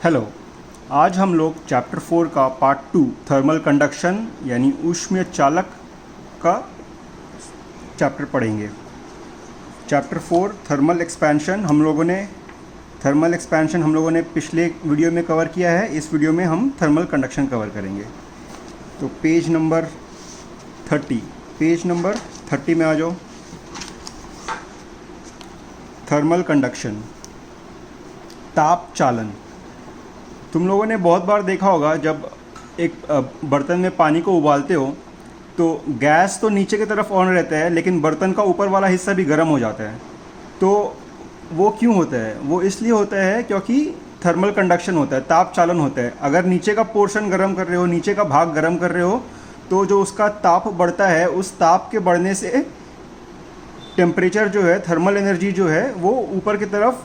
Hello. आज हम लोग चैप्टर 4 का पार्ट 2 थर्मल कंडक्शन यानी ऊष्मीय चालक का चैप्टर पढ़ेंगे। चैप्टर 4 थर्मल एक्सपेंशन हम लोगों ने पिछले वीडियो में कवर किया है। इस वीडियो में हम थर्मल कंडक्शन कवर करेंगे। तो पेज नंबर 30 में आ जाओ। थर्मल कंडक्शन, ताप चालन। तुम लोगों ने बहुत बार देखा होगा, जब एक बर्तन में पानी को उबालते हो तो गैस तो नीचे की तरफ ऑन रहता है, लेकिन बर्तन का ऊपर वाला हिस्सा भी गर्म हो जाता है। तो वो क्यों होता है? वो इसलिए होता है क्योंकि थर्मल कंडक्शन होता है, ताप चालन होता है। अगर नीचे का पोर्शन गर्म कर रहे हो, नीचे का भाग गर्म कर रहे हो, तो जो उसका ताप बढ़ता है, उस ताप के बढ़ने से टेम्परेचर जो है, थर्मल एनर्जी जो है, वो ऊपर की तरफ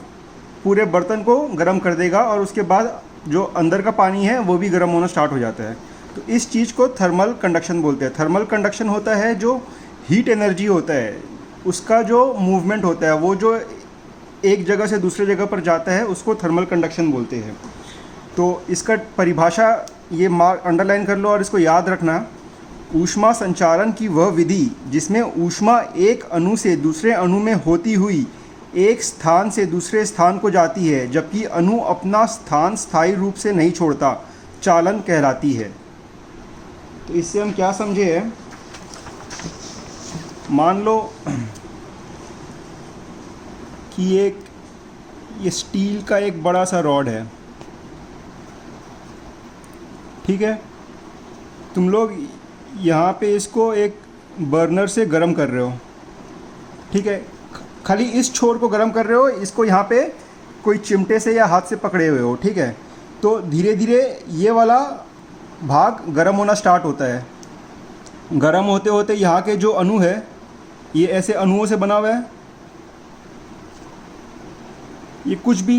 पूरे बर्तन को गर्म कर देगा और उसके बाद जो अंदर का पानी है वो भी गर्म होना स्टार्ट हो जाता है। तो इस चीज़ को थर्मल कंडक्शन बोलते हैं। थर्मल कंडक्शन होता है जो हीट एनर्जी होता है, उसका जो मूवमेंट होता है, वो जो एक जगह से दूसरे जगह पर जाता है, उसको थर्मल कंडक्शन बोलते हैं। तो इसका परिभाषा ये अंडरलाइन कर लो और इसको याद रखना। ऊष्मा संचारण की वह विधि जिसमें ऊष्मा एक अणु से दूसरे अणु में होती हुई एक स्थान से दूसरे स्थान को जाती है, जबकि अणु अपना स्थान स्थायी रूप से नहीं छोड़ता, चालन कहलाती है। तो इससे हम क्या समझे हैं? मान लो कि ये स्टील का एक बड़ा सा रॉड है, ठीक है। तुम लोग यहाँ पे इसको एक बर्नर से गर्म कर रहे हो, ठीक है। खाली इस छोर को गर्म कर रहे हो, इसको यहाँ पे कोई चिमटे से या हाथ से पकड़े हुए हो, ठीक है। तो धीरे धीरे ये वाला भाग गर्म होना स्टार्ट होता है। गर्म होते होते यहाँ के जो अणु है, ये ऐसे अणुओं से बना हुआ है। ये कुछ भी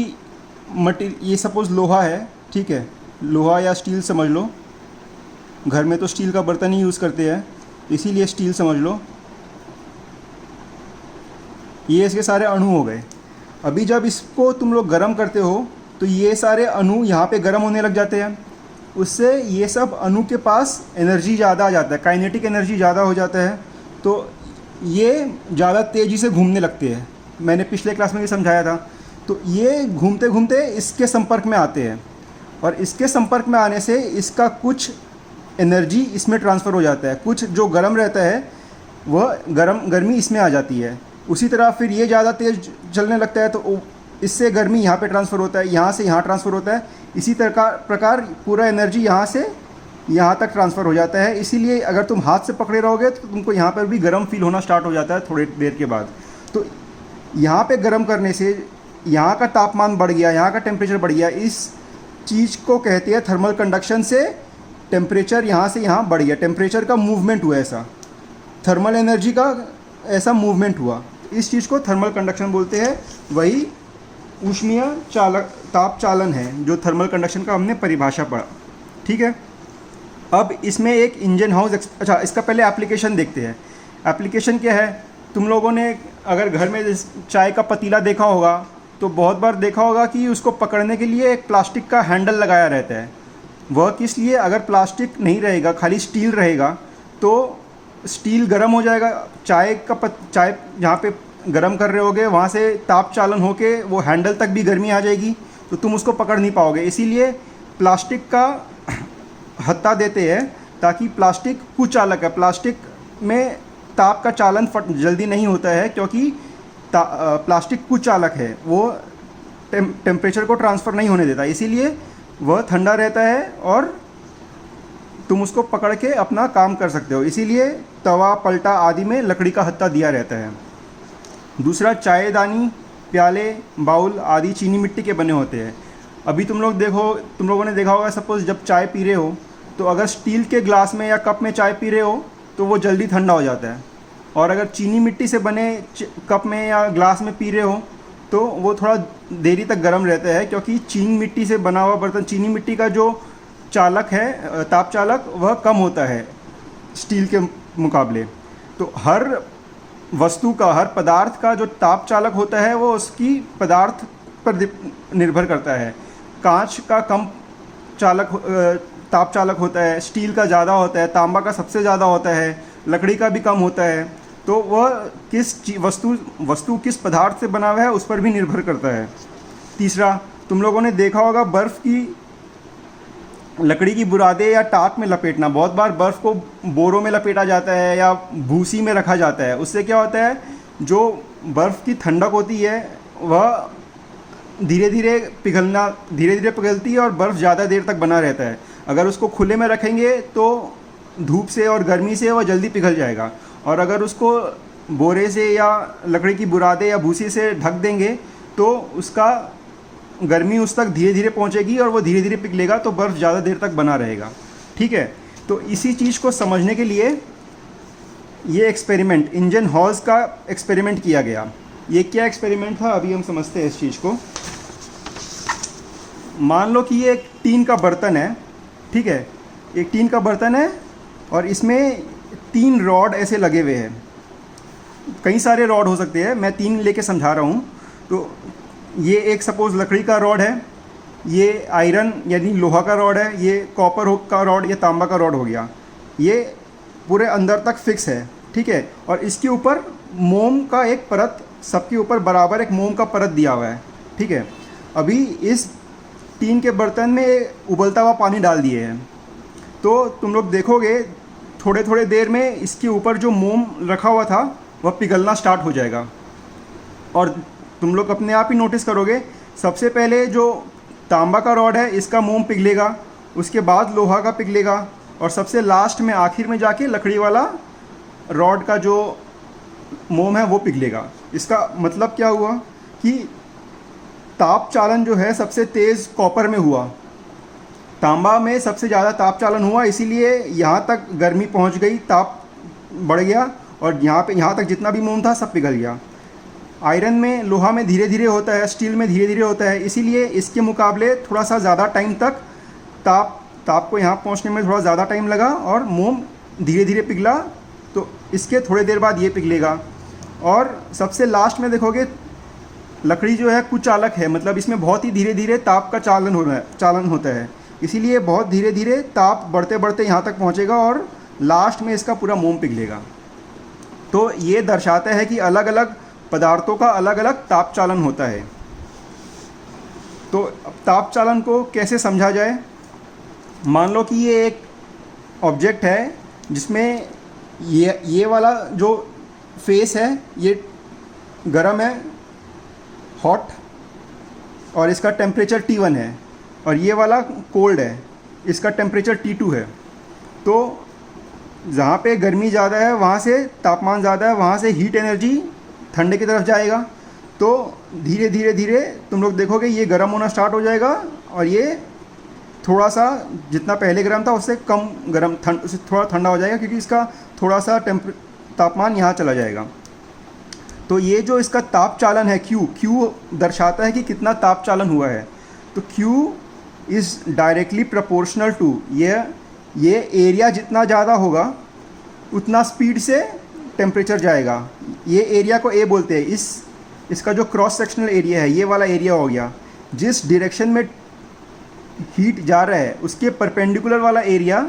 ये सपोज़ लोहा है, ठीक है, लोहा या स्टील समझ लो। घर में तो स्टील का बर्तन ही यूज़ करते हैं, इसीलिए स्टील समझ लो। ये इसके सारे अणु हो गए। अभी जब इसको तुम लोग गर्म करते हो तो ये सारे अणु यहाँ पे गर्म होने लग जाते हैं। उससे ये सब अणु के पास एनर्जी ज़्यादा आ जाता है, काइनेटिक एनर्जी ज़्यादा हो जाता है। तो ये ज़्यादा तेज़ी से घूमने लगते हैं। मैंने पिछले क्लास में भी समझाया था। तो ये घूमते घूमते इसके संपर्क में आते हैं, और इसके संपर्क में आने से इसका कुछ एनर्जी इसमें ट्रांसफ़र हो जाता है। कुछ जो गर्म रहता है वह गर्मी इसमें आ जाती है। उसी तरह फिर ये ज़्यादा तेज़ चलने लगता है, तो इससे गर्मी यहाँ पे ट्रांसफ़र होता है, यहाँ से यहाँ ट्रांसफ़र होता है। इसी प्रकार पूरा एनर्जी यहाँ से यहाँ तक ट्रांसफ़र हो जाता है। इसीलिए अगर तुम हाथ से पकड़े रहोगे तो तुमको यहाँ पर भी गर्म फील होना स्टार्ट हो जाता है थोड़ी देर के बाद। तो यहाँ पे गर्म करने से यहाँ का तापमान बढ़ गया, यहाँ का टेम्परेचर बढ़ गया। इस चीज़ को कहते हैं थर्मल कंडक्शन से टेम्परेचर यहाँ से यहाँ बढ़ गया। टेम्परेचर का मूवमेंट हुआ, ऐसा थर्मल एनर्जी का ऐसा मूवमेंट हुआ। इस चीज़ को थर्मल कंडक्शन बोलते हैं। वही ऊष्मीय ताप चालन है जो थर्मल कंडक्शन का हमने परिभाषा पढ़ा, ठीक है। अब इसमें एक इंजन हाउस अच्छा, इसका पहले एप्लीकेशन देखते हैं। एप्लीकेशन क्या है? तुम लोगों ने अगर घर में चाय का पतीला देखा होगा तो बहुत बार देखा होगा कि उसको पकड़ने के लिए एक प्लास्टिक का हैंडल लगाया रहता है। वह किस लिए? अगर प्लास्टिक नहीं रहेगा, खाली स्टील रहेगा, तो स्टील गर्म हो जाएगा। चाय जहाँ पे गर्म कर रहे होगे वहाँ से ताप चालन होके वो हैंडल तक भी गर्मी आ जाएगी, तो तुम उसको पकड़ नहीं पाओगे। इसीलिए प्लास्टिक का हत्था देते हैं, ताकि प्लास्टिक कुचालक है। प्लास्टिक में ताप का चालन जल्दी नहीं होता है, क्योंकि प्लास्टिक कुचालक है। वो टेम्परेचर को ट्रांसफ़र नहीं होने देता, इसीलिए वह ठंडा रहता है और तुम उसको पकड़ के अपना काम कर सकते हो। इसीलिए तवा, पलटा आदि में लकड़ी का हत्था दिया रहता है। दूसरा, चायदानी, प्याले, बाउल आदि चीनी मिट्टी के बने होते हैं। अभी तुम लोगों ने देखा होगा, सपोज़ जब चाय पी रहे हो तो अगर स्टील के ग्लास में या कप में चाय पी रहे हो तो वो जल्दी ठंडा हो जाता है, और अगर चीनी मिट्टी से बने कप में या ग्लास में पी रहे हो तो वो थोड़ा देरी तक गर्म रहता है, क्योंकि चीनी मिट्टी से बना हुआ बर्तन, चीनी मिट्टी का जो चालक है, ताप चालक, वह कम होता है स्टील के मुकाबले। तो हर वस्तु का, हर पदार्थ का जो ताप चालक होता है वो उसकी पदार्थ पर निर्भर करता है। कांच का कम ताप चालक होता है, स्टील का ज़्यादा होता है, तांबा का सबसे ज़्यादा होता है, लकड़ी का भी कम होता है। तो वह वस्तु किस पदार्थ से बना हुआ है उस पर भी निर्भर करता है। तीसरा, तुम लोगों ने देखा होगा बर्फ़ की लकड़ी की बुरादे या टाट में लपेटना। बहुत बार बर्फ़ को बोरों में लपेटा जाता है या भूसी में रखा जाता है। उससे क्या होता है, जो बर्फ़ की ठंडक होती है वह धीरे धीरे पिघलती है और बर्फ़ ज़्यादा देर तक बना रहता है। अगर उसको खुले में रखेंगे तो धूप से और गर्मी से वह जल्दी पिघल जाएगा, और अगर उसको बोरे से या लकड़ी की बुरादे या भूसी से ढक देंगे तो उसका गर्मी उस तक धीरे धीरे पहुंचेगी और वो धीरे धीरे पिघलेगा, तो बर्फ़ ज़्यादा देर तक बना रहेगा। ठीक है, तो इसी चीज़ को समझने के लिए ये एक्सपेरिमेंट, इंजन हॉल्स का एक्सपेरिमेंट किया गया। ये क्या एक्सपेरिमेंट था, अभी हम समझते हैं इस चीज़ को। मान लो कि ये एक टीन का बर्तन है, ठीक है, एक टीन का बर्तन है और इसमें 3 रॉड ऐसे लगे हुए हैं। कई सारे रॉड हो सकते हैं, मैं 3 लेके समझा रहा हूँ। तो ये एक सपोज़ लकड़ी का रॉड है, ये आयरन यानी लोहा का रॉड है, ये कॉपर का रॉड या तांबा का रॉड हो गया। ये पूरे अंदर तक फिक्स है, ठीक है, और इसके ऊपर मोम का एक परत, सबके ऊपर बराबर एक मोम का परत दिया हुआ है। ठीक है, अभी इस टीन के बर्तन में उबलता हुआ पानी डाल दिए हैं, तो तुम लोग देखोगे थोड़े थोड़े देर में इसके ऊपर जो मोम रखा हुआ था वह पिघलना स्टार्ट हो जाएगा। और तुम लोग अपने आप ही नोटिस करोगे, सबसे पहले जो तांबा का रॉड है इसका मोम पिघलेगा, उसके बाद लोहा का पिघलेगा, और सबसे लास्ट में आखिर में जाके लकड़ी वाला रॉड का जो मोम है वो पिघलेगा। इसका मतलब क्या हुआ कि ताप चालन जो है सबसे तेज़ कॉपर में हुआ, तांबा में सबसे ज़्यादा ताप चालन हुआ, इसीलिए यहाँ तक गर्मी पहुँच गई, ताप बढ़ गया और यहाँ तक जितना भी मोम था सब पिघल गया। आयरन में, लोहा में धीरे धीरे होता है, स्टील में धीरे धीरे होता है, इसीलिए इसके मुकाबले थोड़ा सा ज़्यादा टाइम तक ताप को यहाँ पहुँचने में थोड़ा ज़्यादा टाइम लगा और मोम धीरे धीरे पिघला। तो इसके थोड़ी देर बाद ये पिघलेगा। और सबसे लास्ट में देखोगे लकड़ी जो है कुचालक है, मतलब इसमें बहुत ही धीरे धीरे ताप का चालन होता है, इसीलिए बहुत धीरे धीरे ताप बढ़ते बढ़ते यहाँ तक पहुँचेगा और लास्ट में इसका पूरा मोम पिघलेगा। तो ये दर्शाता है कि अलग अलग पदार्थों का अलग अलग ताप चालन होता है। तो ताप चालन को कैसे समझा जाए, मान लो कि ये एक ऑब्जेक्ट है जिसमें ये वाला जो फेस है ये गर्म है, हॉट, और इसका टेम्परेचर T1 है, और ये वाला कोल्ड है, इसका टेम्परेचर T2 है। तो जहाँ पे गर्मी ज़्यादा है वहाँ से तापमान ज़्यादा है, वहाँ से हीट एनर्जी ठंडे की तरफ जाएगा। तो धीरे धीरे धीरे तुम लोग देखोगे ये गर्म होना स्टार्ट हो जाएगा और ये थोड़ा सा जितना पहले गर्म था उससे कम गर्म, उससे थोड़ा ठंडा हो जाएगा, क्योंकि इसका थोड़ा सा तापमान यहाँ चला जाएगा। तो ये जो इसका ताप चालन है Q दर्शाता है कि कितना ताप चालन हुआ है। तो Q is directly proportional to, ये एरिया जितना ज़्यादा होगा उतना स्पीड से टेम्परेचर जाएगा। ये एरिया को A बोलते हैं। इसका जो क्रॉस सेक्शनल एरिया है, ये वाला एरिया हो गया, जिस डायरेक्शन में हीट जा रहा है उसके परपेंडिकुलर वाला एरिया,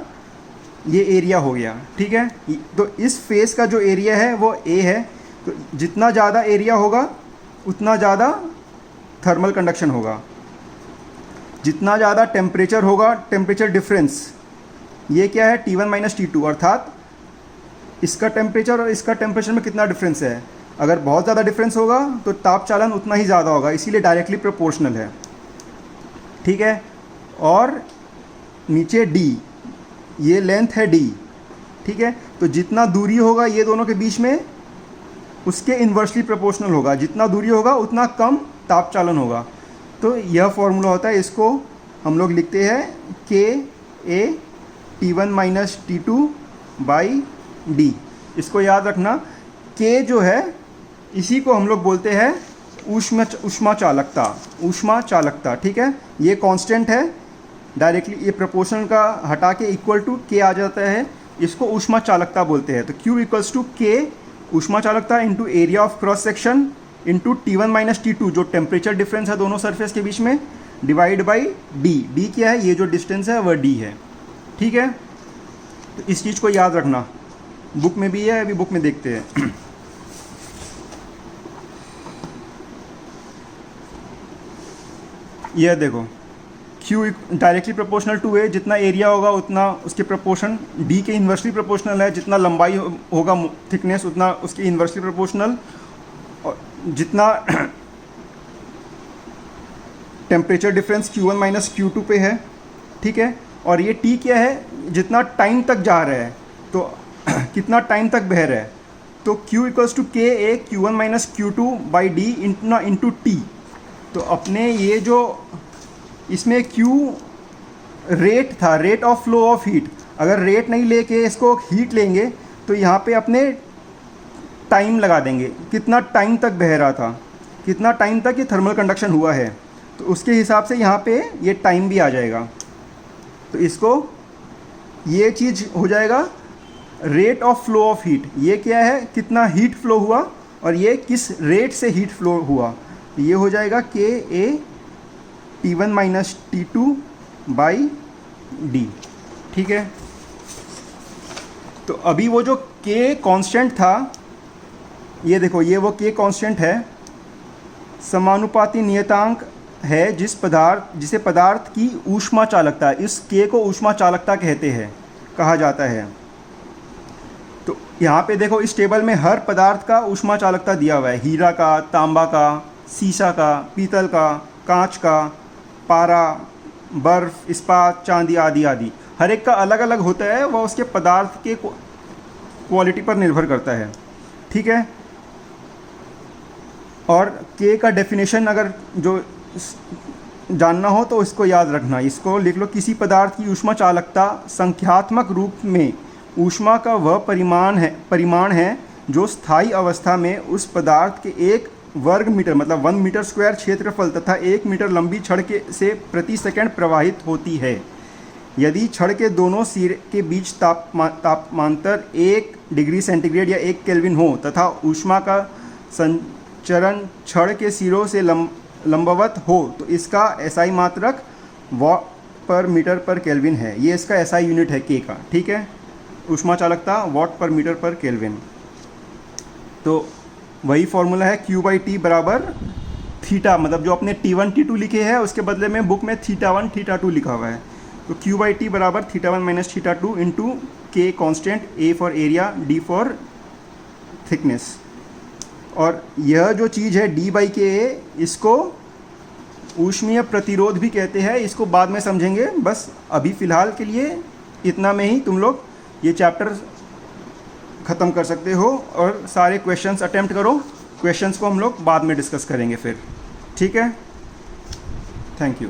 ये एरिया हो गया। ठीक है, तो इस फेस का जो एरिया है वो A है। तो जितना ज़्यादा एरिया होगा उतना ज़्यादा थर्मल कंडक्शन होगा, जितना ज़्यादा टेम्परेचर होगा, टेम्परेचर डिफरेंस, ये क्या है T1 माइनस T2, अर्थात इसका टेम्परेचर और इसका टेम्परेचर में कितना डिफरेंस है। अगर बहुत ज़्यादा डिफरेंस होगा तो ताप चालन उतना ही ज़्यादा होगा, इसीलिए डायरेक्टली प्रोपोर्शनल है। ठीक है, और नीचे D, ये लेंथ है D। ठीक है, तो जितना दूरी होगा ये दोनों के बीच में उसके इन्वर्सली प्रोपोर्शनल होगा, जितना दूरी होगा उतना कम ताप चालन होगा। तो यह फॉर्मूला होता है, इसको हम लोग लिखते हैं KA T1 minus T2 by D। इसको याद रखना, K जो है इसी को हम लोग बोलते हैं ऊष्मा चालकता। ठीक है, ये कांस्टेंट है, डायरेक्टली ये प्रोपोर्शनल का हटा के इक्वल टू K आ जाता है, इसको ऊष्मा चालकता बोलते हैं। तो Q इक्वल्स टू K ऊष्मा चालकता into area of cross section into T1 minus T2 जो टेम्परेचर डिफरेंस है दोनों सरफेस के बीच में, डिवाइड बाई डी। डी क्या है, ये जो डिस्टेंस है वह डी है। ठीक है, तो इस चीज़ को याद रखना, बुक में भी है, अभी बुक में देखते हैं। यह देखो Q directly proportional to A, जितना एरिया होगा उतना उसके प्रोपोर्शन, D के इन्वर्सली प्रोपोर्शनल है, जितना लंबाई होगा थिकनेस उतना उसके इन्वर्सली प्रोपोर्शनल, और जितना temperature difference Q1 minus Q2 पे है। ठीक है, और ये T क्या है, जितना टाइम तक जा रहा है, तो कितना टाइम तक बह रहा है, तो Q इक्वल्स टू के ए Q1 minus Q2 by D into T। तो अपने ये जो इसमें Q रेट था, rate of flow of heat, अगर रेट नहीं लेके इसको हीट लेंगे तो यहाँ पे अपने टाइम लगा देंगे, कितना टाइम तक बह रहा था, कितना टाइम तक ये थर्मल कंडक्शन हुआ है, तो उसके हिसाब से यहाँ पे ये टाइम भी आ जाएगा। तो इसको ये चीज़ हो जाएगा rate of flow of heat, ये क्या है, कितना हीट फ्लो हुआ और ये किस रेट से हीट फ्लो हुआ, ये हो जाएगा के ए T1 minus T2 by D. ठीक है, तो अभी वो जो K कांस्टेंट था, ये देखो ये वो K कांस्टेंट है, समानुपाती नियतांक है जिसे पदार्थ की ऊष्मा चालकता, इस K को ऊष्मा चालकता कहते हैं, कहा जाता है। तो यहाँ पे देखो इस टेबल में हर पदार्थ का ऊष्मा चालकता दिया हुआ है, हीरा का, तांबा का, सीसा का, पीतल का, कांच का, पारा, बर्फ, इस्पात, चांदी आदि आदि, हर एक का अलग अलग होता है, वह उसके पदार्थ के क्वालिटी पर निर्भर करता है। ठीक है, और के का डेफिनेशन अगर जो जानना हो तो इसको याद रखना, इसको लिख लो, किसी पदार्थ की ऊष्मा चालकता संख्यात्मक रूप में ऊष्मा का वह परिमाण है जो स्थायी अवस्था में उस पदार्थ के एक वर्ग मीटर मतलब 1 मीटर स्क्वायर क्षेत्रफल तथा 1 मीटर लंबी छड़ से प्रति सेकंड प्रवाहित होती है। यदि छड़ के दोनों सिरे के बीच तापमांतर 1 डिग्री सेंटीग्रेड या 1 केल्विन हो तथा ऊष्मा का संचरण छड़ के सिरों से लंबवत हो तो इसका एसआई मात्रक वॉट पर मीटर पर केल्विन है। ये इसका एसआई यूनिट है के का। ठीक है, ऊष्मा चालकता वॉट पर मीटर पर केल्विन। तो वही फॉर्मूला है Q बाई टी बराबर थीटा, मतलब जो अपने T1 T2 लिखे हैं उसके बदले में बुक में θ1 θ2 लिखा हुआ है। तो Q बाई टी बराबर θ1 माइनस θ2 इंटू के constant, A for area, D for thickness. और यह जो चीज़ है D बाई के, इसको ऊष्मीय प्रतिरोध भी कहते हैं, इसको बाद में समझेंगे। बस अभी फ़िलहाल के लिए इतना में ही तुम लोग ये चैप्टर ख़त्म कर सकते हो और सारे क्वेश्चंस अटेम्प्ट करो। क्वेश्चंस को हम लोग बाद में डिस्कस करेंगे फिर। ठीक है, थैंक यू।